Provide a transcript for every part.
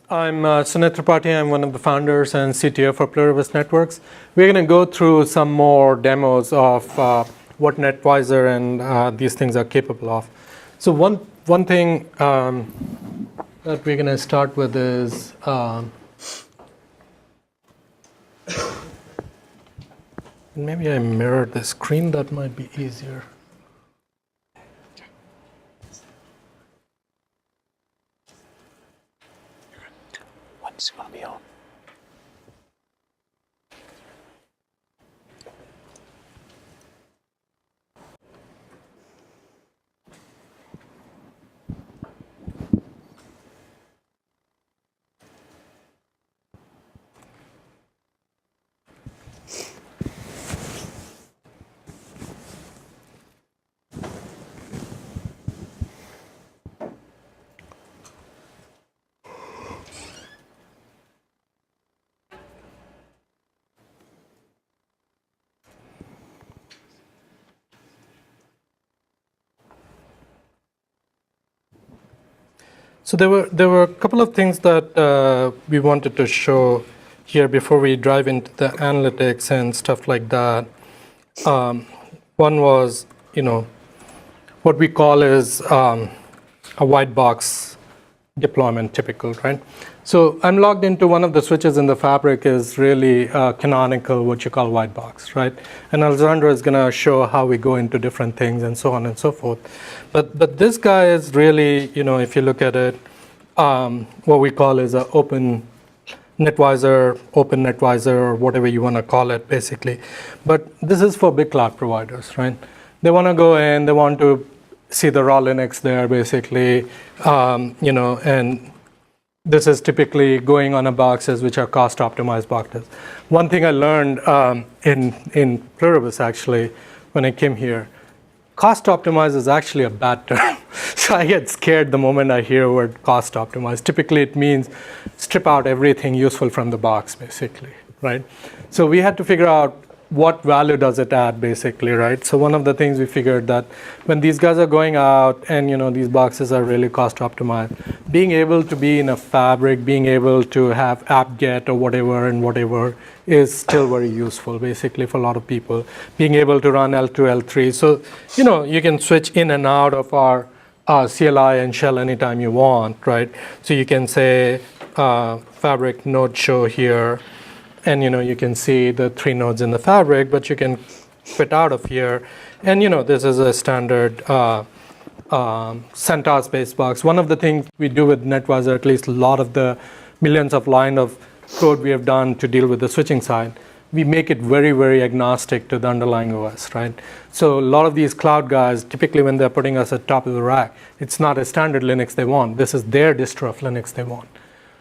I'm Sunit Tripathi. I'm one of the founders and CTO for Pluribus Networks. We're going to go through some more demos of what NetWiser and these things are capable of. So one thing that we're going to start with is maybe I mirrored the screen. That might be easier. What's going to be on? So there were a couple of things that we wanted to show here before we dive into the analytics and stuff like that. One was, what we call is a white box deployment, typical, right? So I'm logged into one of the switches in the fabric is really canonical, what you call white box, right? And Alessandro is going to show how we go into different things and so on and so forth. But this guy is really, if you look at it, what we call is an open NetWiser, or whatever you want to call it, basically. But this is for big cloud providers, right? They want to go in, they want to see the raw Linux there, basically, and this is typically going on a boxes which are cost optimized boxes. One thing I learned in Pluribus, actually, when I came here, cost optimized is actually a bad term. So I get scared the moment I hear the word cost optimized. Typically it means strip out everything useful from the box, basically, right? So we had to figure out what value does it add, basically, right? So one of the things we figured that when these guys are going out and these boxes are really cost optimized, being able to be in a fabric, being able to have apt-get or whatever is still very useful, basically, for a lot of people. Being able to run L2, L3. So, you can switch in and out of our CLI and shell anytime you want, right? So you can say fabric node show here, and you can see the 3 nodes in the fabric, but you can quit out of here. And this is a standard CentOS-based box. One of the things we do with NetWiser, at least a lot of the millions of lines of code we have done to deal with the switching side, we make it very, very agnostic to the underlying OS, right? So a lot of these cloud guys, typically when they're putting us at top of the rack, it's not a standard Linux they want. This is their distro of Linux they want.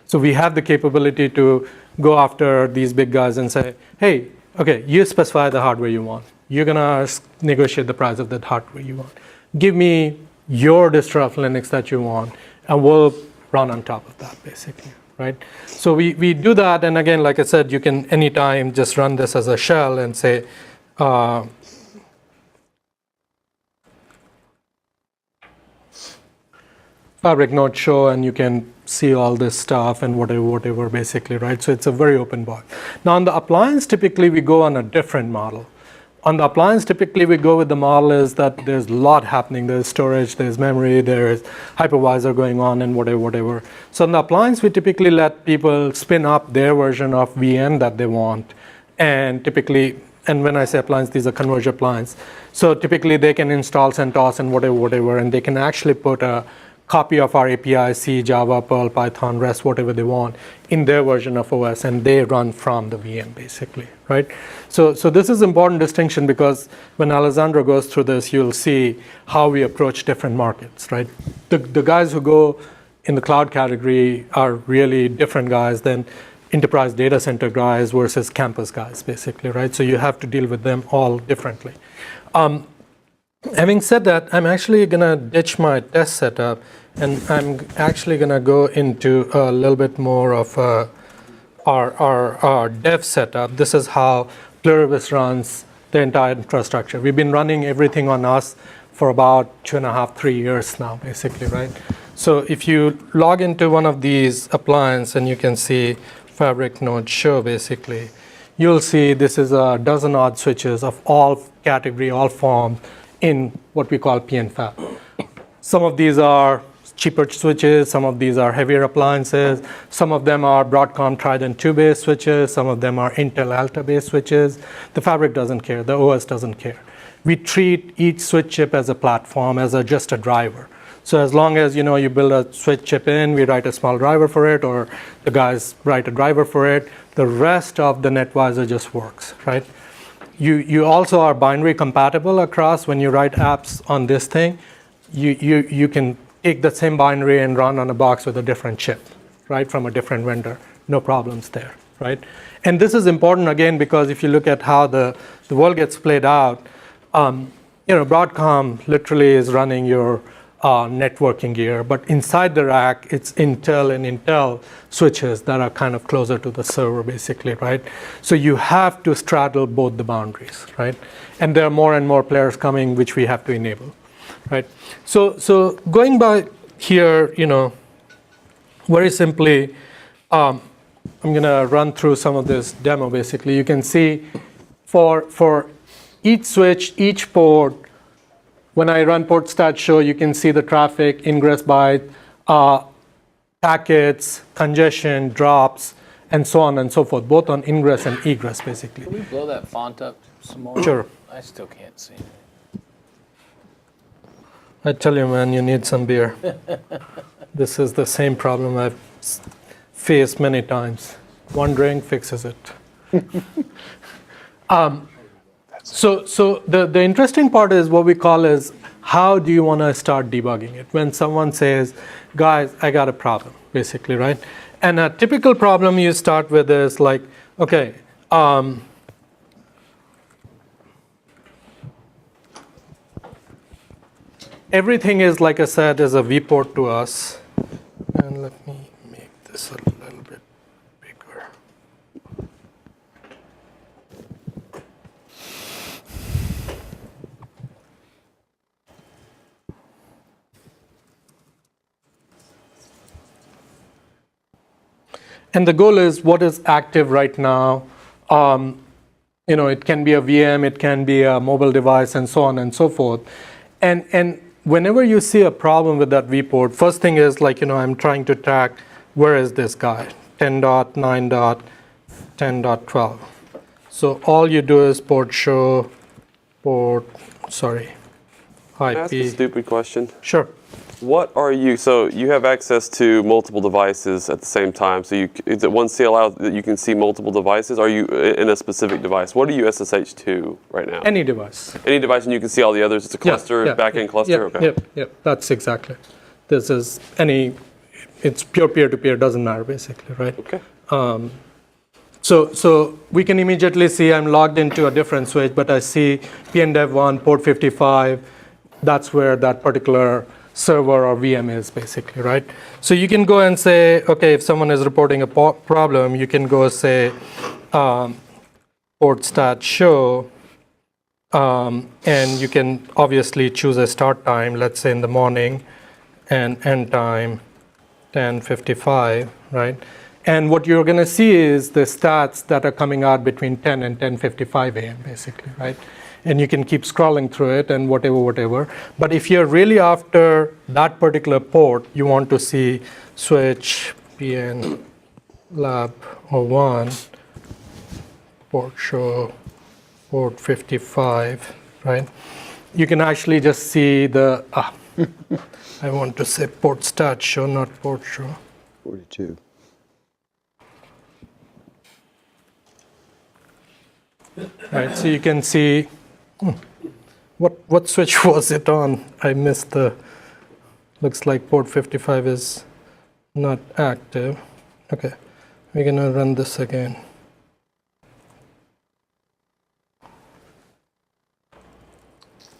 So we have the capability to go after these big guys and say, hey, okay, you specify the hardware you want. You're going to negotiate the price of that hardware you want. Give me your distro of Linux that you want, and we'll run on top of that, basically, right? So we do that, and again, like I said, you can anytime just run this as a shell and say, fabric node show, and you can see all this stuff and whatever, basically, right? So it's a very open box. Now on the appliance, typically we go on a different model. On the appliance, typically we go with the model is that there's a lot happening. There's storage, there's memory, there's hypervisor going on, and whatever. So on the appliance, we typically let people spin up their version of VM that they want. And typically, and when I say appliance, these are converged appliance. So typically they can install CentOS and whatever, and they can actually put a copy of our API, C, Java, Perl, Python, REST, whatever they want, in their version of OS, and they run from the VM, basically, right? So this is important distinction because when Alessandro goes through this, you'll see how we approach different markets, right? The guys who go in the cloud category are really different guys than enterprise data center guys versus campus guys, basically, right? So you have to deal with them all differently. Having said that, I'm actually going to ditch my test setup, and I'm actually going to go into a little bit more of our dev setup. This is how Pluribus runs the entire infrastructure. We've been running everything on us for about 2.5, 3 years now, basically, right? So if you log into one of these appliances and you can see fabric node show basically, you'll see this is a dozen odd switches of all category, all forms in what we call PNFab. Some of these are cheaper switches, some of these are heavier appliances, some of them are Broadcom Trident 2-based switches, some of them are Intel Alta-based switches. The fabric doesn't care, the OS doesn't care. We treat each switch chip as a platform, as just a driver. So as long as you build a switch chip in, we write a small driver for it, or the guys write a driver for it, the rest of the NetWisor just works, right? You also are binary compatible across. When you write apps on this thing, you can take the same binary and run on a box with a different chip, right, from a different vendor. No problems there, right? And this is important, again, because if you look at how the world gets played out, Broadcom literally is running your networking gear, but inside the rack, it's Intel and Intel switches that are kind of closer to the server, basically, right? So you have to straddle both the boundaries, right? And there are more and more players coming, which we have to enable. Right. So going by here, very simply, I'm going to run through some of this demo. Basically, you can see for each switch, each port, when I run port stat show, you can see the traffic, ingress byte, packets, congestion, drops, and so on and so forth, both on ingress and egress, basically. Can we blow that font up some more? Sure. I still can't see it. I tell you, man, you need some beer. This is the same problem I've faced many times. One drink fixes it. So the interesting part is what we call is how do you want to start debugging it? When someone says, guys, I got a problem, basically, right? And a typical problem you start with is like, okay, everything is, like I said, is a vPort to us. And let me make this a little bit bigger. And the goal is what is active right now. It can be a VM, it can be a mobile device, and so on and so forth. And whenever you see a problem with that vPort, first thing is like, I'm trying to track where is this guy, 10.9.10.12. So all you do is port show, IP. Can I ask a stupid question? Sure. So you have access to multiple devices at the same time. So is it one CLI that you can see multiple devices? Are you in a specific device? What are you SSH to right now? Any device. Any device, and you can see all the others. It's a cluster, backend cluster. Yep. That's exactly. It's pure peer-to-peer. Doesn't matter basically, right? Okay. So we can immediately see I'm logged into a different switch, but I see PNDev1 port 55. That's where that particular server or VM is basically, right? So you can go and say, okay, if someone is reporting a problem, you can go say port stat show, and you can obviously choose a start time, let's say in the morning, and end time 10:55, right? And what you're going to see is the stats that are coming out between 10 and 10:55 a.m. basically, right? And you can keep scrolling through it and whatever. But if you're really after that particular port, you want to see switch PN lab 01, port show, port 55, right? You can actually just see the, I want to say port stat show, not port show. 42. Right, so you can see, what switch was it on? I missed looks like port 55 is not active. Okay, we're gonna run this again.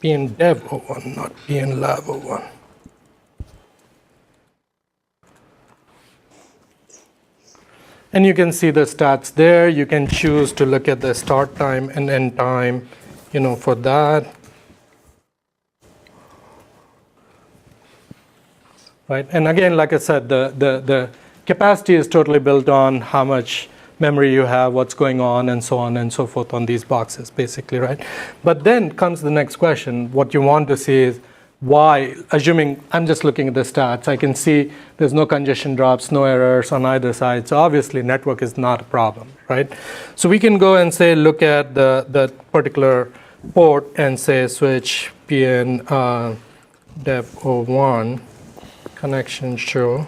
PNDev01, not PNLab01. And you can see the stats there. You can choose to look at the start time and end time, for that. right? And again, like I said, the capacity is totally built on how much memory you have, what's going on and so forth on these boxes, basically, right? But then comes the next question. What you want to see is why, assuming I'm just looking at the stats, I can see there's no congestion drops, no errors on either side. So obviously network is not a problem, right? So we can go and say, look at the particular port and say switch PN dev 01 connection show.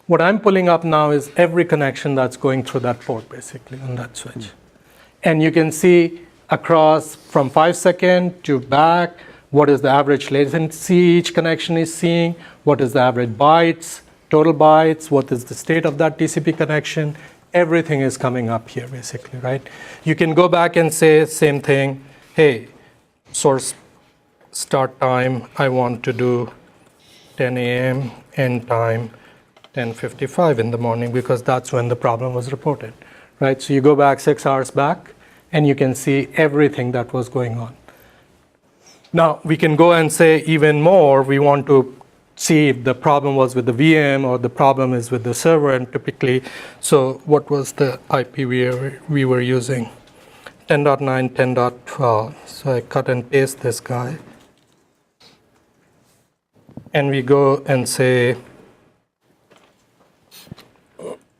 What I'm pulling up now is every connection that's going through that port, basically, on that switch. And you can see across from 5 seconds to back, what is the average latency each connection is seeing, what is the average bytes, total bytes, what is the state of that TCP connection. Everything is coming up here, basically, right? You can go back and say same thing. Hey, source start time, I want to do 10 a.m. end time 10:55 in the morning, because that's when the problem was reported, right? So you go back 6 hours back and you can see everything that was going on. Now we can go and say even more, we want to see if the problem was with the VM or the problem is with the server, and typically, so what was the IP we were using? 10.9, 10.12. So I cut and paste this guy. And we go and say,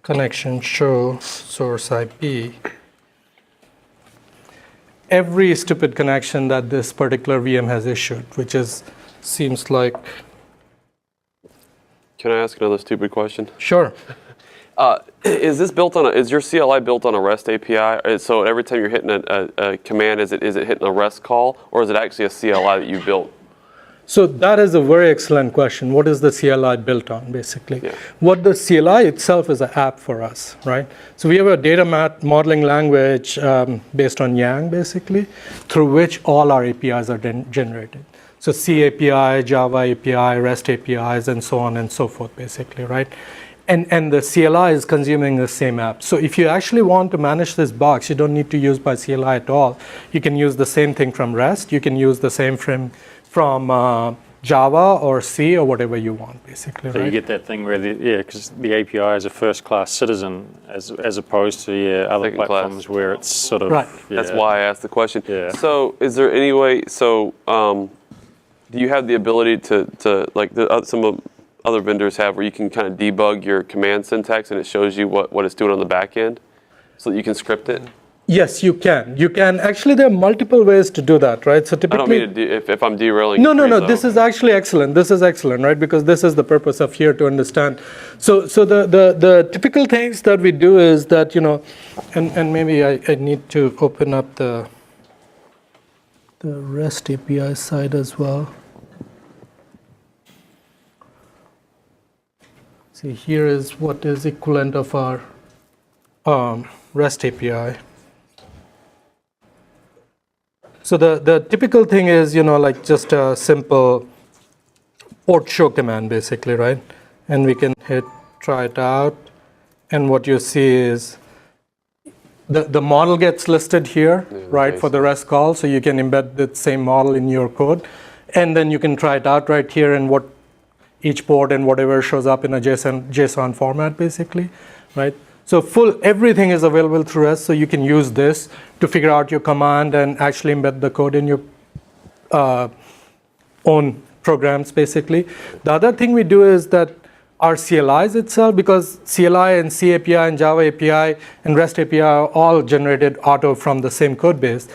connection show source IP. Every stupid connection that this particular VM has issued, which seems like. Can I ask another stupid question? Sure. Is your CLI built on a REST API? So every time you're hitting a command, is it hitting a REST call, or is it actually a CLI that you built? So that is a very excellent question. What is the CLI built on, basically? Yeah. What the CLI itself is an app for us, right? So we have a data modeling language based on Yang, basically, through which all our APIs are generated. So C API, Java API, REST APIs, and so on and so forth, basically, right? And the CLI is consuming the same app. So if you actually want to manage this box, you don't need to use by CLI at all. You can use the same thing from REST. You can use the same from Java or C or whatever you want, basically. So right? you get that thing where because the API is a first-class citizen as opposed to other Second platforms class. where it's sort of Right. That's why I asked the question. Yeah. So is there any way? So do you have the ability to like some of other vendors have, where you can kind of debug your command syntax and it shows you what it's doing on the back end, so that you can script it? Yes, you can. You can. Actually, there are multiple ways to do that, right? So typically, I don't mean if I'm derailing. No. This is actually excellent. This is excellent, right? Because this is the purpose of here to understand. So the typical things that we do is that, and maybe I need to open up the REST API side as well. See, here is what is equivalent of our REST API. So the typical thing is, like just a simple port show command, basically, right? And we can hit try it out. And what you see is the model gets listed here, right, nice. for the REST call. So you can embed the same model in your code. And then you can try it out right here, and what each port and whatever shows up in a JSON format, basically, right? So everything is available through REST, so you can use this to figure out your command and actually embed the code in your own programs, basically. The other thing we do is that our CLIs itself, because CLI and C API and Java API and REST API are all generated auto from the same code base,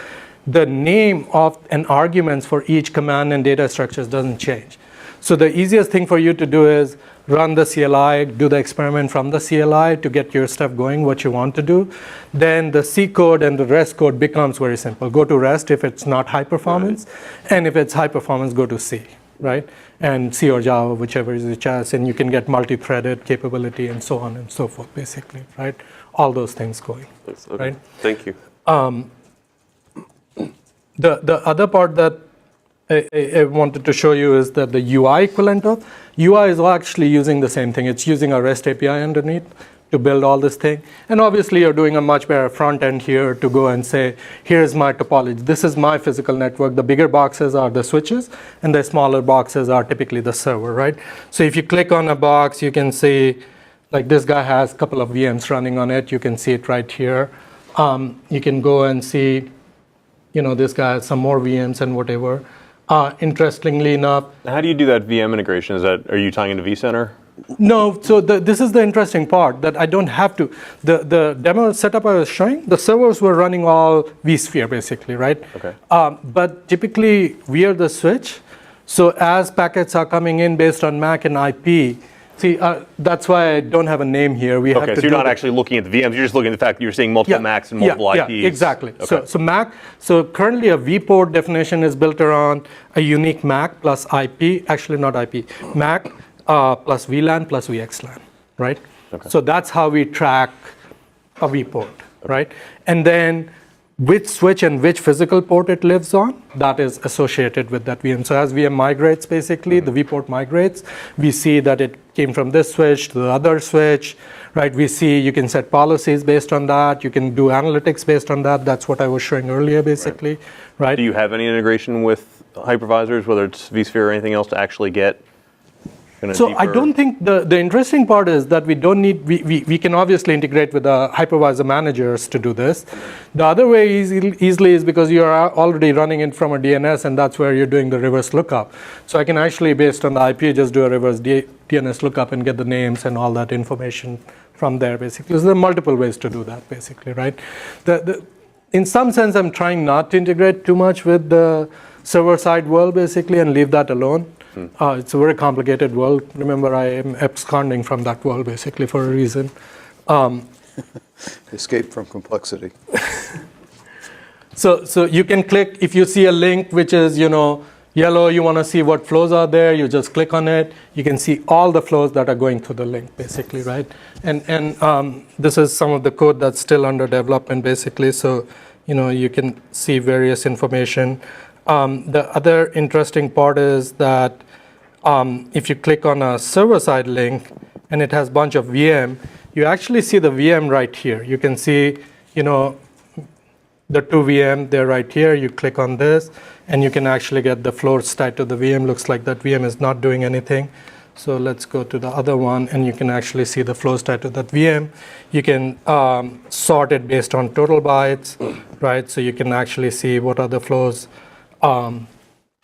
the name of and arguments for each command and data structures doesn't change. So the easiest thing for you to do is run the CLI, do the experiment from the CLI to get your stuff going, what you want to do. Then the C code and the REST code becomes very simple. Go to REST if it's not high performance, and if it's high performance, go to C, right? And C or Java, whichever is your choice, and you can get multi-threaded capability and so on and so forth, basically, right? All those things going, Okay. right? Thank you. The other part that I wanted to show you is that the UI equivalent of UI is actually using the same thing. It's using a REST API underneath, to build all this thing. And obviously, you're doing a much better front end here to go and say, here's my topology. This is my physical network. The bigger boxes are the switches, and the smaller boxes are typically the server, right? So if you click on a box, you can see, like this guy has a couple of VMs running on it. You can see it right here. You can go and see, this guy has some more VMs and whatever. Interestingly enough. How do you do that VM integration? Are you tying into vCenter? No, so this is the interesting part, that I don't have to. The demo setup I was showing, the servers were running all vSphere basically, right? Okay. But typically we are the switch. So as packets are coming in based on MAC and IP, see, that's why I don't have a name here. We have Okay, to so you're not actually looking at the VMs, you're just looking at the fact that you're seeing multiple MACs and multiple IPs. Yeah, exactly. Okay. So MAC, so currently a vPort definition is built around a unique MAC plus IP, actually not IP, MAC plus VLAN plus VXLAN, right? Okay. So that's how we track a vPort, right? And then which switch and which physical port it lives on, that is associated with that VM. So as VM migrates, basically, the vPort migrates, we see that it came from this switch to the other switch, right? We see you can set policies based on that. You can do analytics based on that. That's what I was showing earlier, basically, right? Do you have any integration with hypervisors, whether it's vSphere or anything else, to actually get So I don't think the interesting part is that we don't need, we can obviously integrate with the hypervisor managers to do this. The other way easily is because you are already running it from a DNS, and that's where you're doing the reverse lookup. So I can actually, based on the IP, just do a reverse DNS lookup and get the names and all that information from there, basically. So there are multiple ways to do that, basically, right? In some sense, I'm trying not to integrate too much with the server-side world, basically, and leave that alone. It's a very complicated world. Remember, I am absconding from that world, basically, for a reason. Escape from complexity. So you can click, if you see a link which is, yellow, you want to see what flows are there, you just click on it. You can see all the flows that are going through the link, basically, right? And this is some of the code that's still under development, basically. So, you can see various information. The other interesting part is that if you click on a server-side link and it has a bunch of VM, you actually see the VM right here. You can see, the two VM, they're right here. You click on this, and you can actually get the flows tied to the VM. Looks like that VM is not doing anything. So let's go to the other one, and you can actually see the flows tied to that VM. You can sort it based on total bytes, right? So you can actually see what are the flows on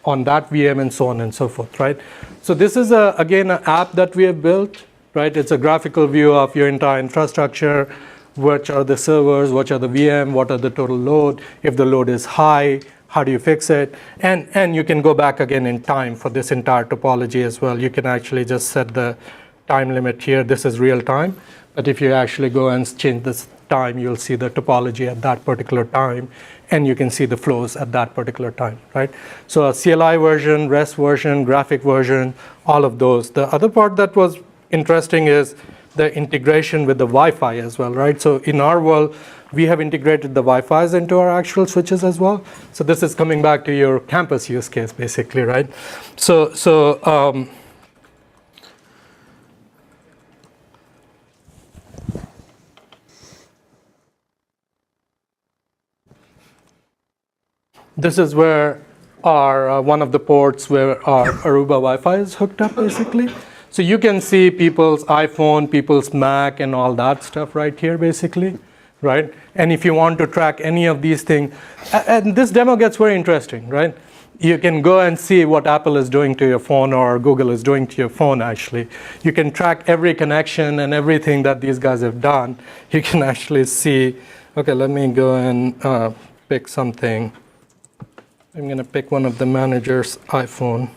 that VM and so on and so forth, right? So this is, again, an app that we have built, right? It's a graphical view of your entire infrastructure. Which are the servers, what are the VM, what are the total load? If the load is high, how do you fix it? And you can go back again in time for this entire topology as well. You can actually just set the time limit here. This is real time. But if you actually go and change this time, you'll see the topology at that particular time, and you can see the flows at that particular time, right? So a CLI version, REST version, graphic version, all of those. The other part that was interesting is the integration with the Wi-Fi as well, right? So in our world, we have integrated the Wi-Fi's into our actual switches as well. So this is coming back to your campus use case, basically, right? So this is where our one of the ports where our Aruba Wi-Fi is hooked up, basically. So you can see people's iPhone, people's Mac, and all that stuff right here, basically, right? And if you want to track any of these things, and this demo gets very interesting, right? You can go and see what Apple is doing to your phone or Google is doing to your phone, actually. You can track every connection and everything that these guys have done. You can actually see, okay, let me go and pick something. I'm going to pick one of the manager's iPhone.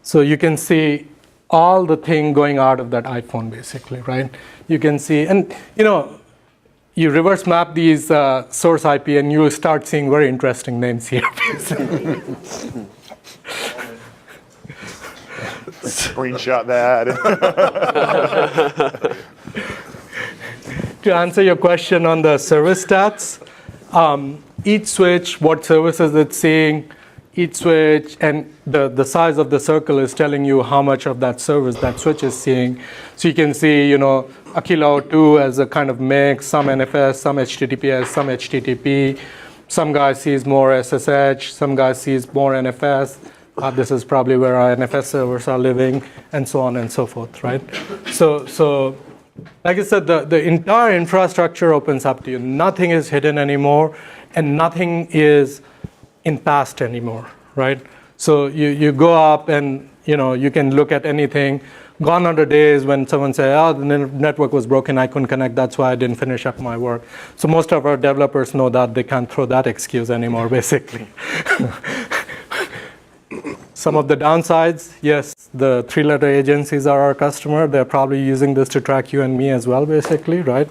So you can see all the thing going out of that iPhone, basically, right? You can see, and you reverse map these source IP, and you start seeing very interesting names here. Screenshot that. To answer your question on the service stats, each switch, what services it's seeing, each switch, and the size of the circle is telling you how much of that service that switch is seeing. So you can see, a kilo 2 as a kind of mix, some NFS, some HTTPS, some HTTP. Some guy sees more SSH, some guy sees more NFS. This is probably where our NFS servers are living, and so on and so forth, right? So like I said, the entire infrastructure opens up to you. Nothing is hidden anymore, and nothing is in past anymore, right? So you go up and you can look at anything. Gone are the days when someone say, oh, the network was broken, I couldn't connect, that's why I didn't finish up my work. So most of our developers know that they can't throw that excuse anymore, basically. Some of the downsides, yes, the 3-letter agencies are our customer. They're probably using this to track you and me as well, basically, right?